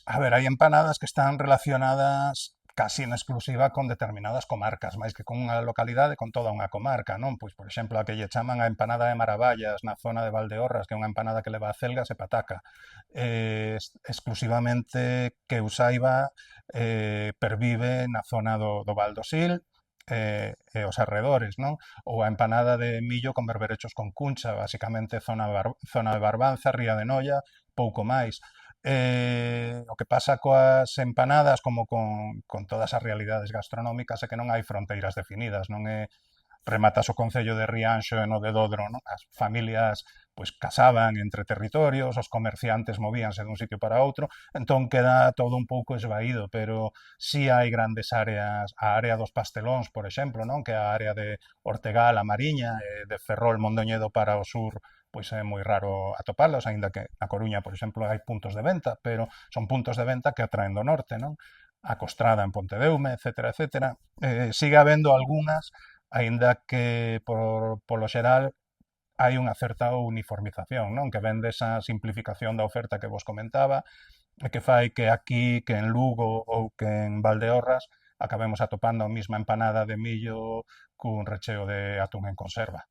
A ver, hai empanadas que están relacionadas casi en exclusiva con determinadas comarcas, máis que con unha localidade, con toda unha comarca, non? Pois, por exemplo, a que lle chaman a empanada de Maraballas na zona de Valdeorras, que é unha empanada que leva acelgas e pataca. Exclusivamente que eu saiba, pervive na zona do Val do Sil, e os arredores, non? Ou a empanada de millo con berberechos con cuncha, basicamente zona de Barbanza, Ría de Noia, pouco máis. O que pasa coas empanadas, como con todas as realidades gastronómicas, é que non hai fronteiras definidas, non é rematas o concello de Rianxo e no de Dodro, non? As familias pois casaban entre territorios, os comerciantes movíanse dun sitio para outro, entón queda todo un pouco esvaído, pero sí hai grandes áreas, a área dos pastelóns, por exemplo, non? Que é a área de Ortegal, a Mariña, e de Ferrol, Mondoñedo para o sur, pois é moi raro atopalos, aínda que na Coruña, por exemplo, hai puntos de venta, pero son puntos de venta que atraen do norte, non? A Costrada en Pontedeume, etcétera, etcétera. Sigue habendo algunhas, aínda que polo xeral hai unha certa uniformización, non? Que vende esa simplificación da oferta que vos comentaba e que fai que aquí, que en Lugo ou que en Valdeorras acabemos atopando a mesma empanada de millo cun recheo de atún en conserva.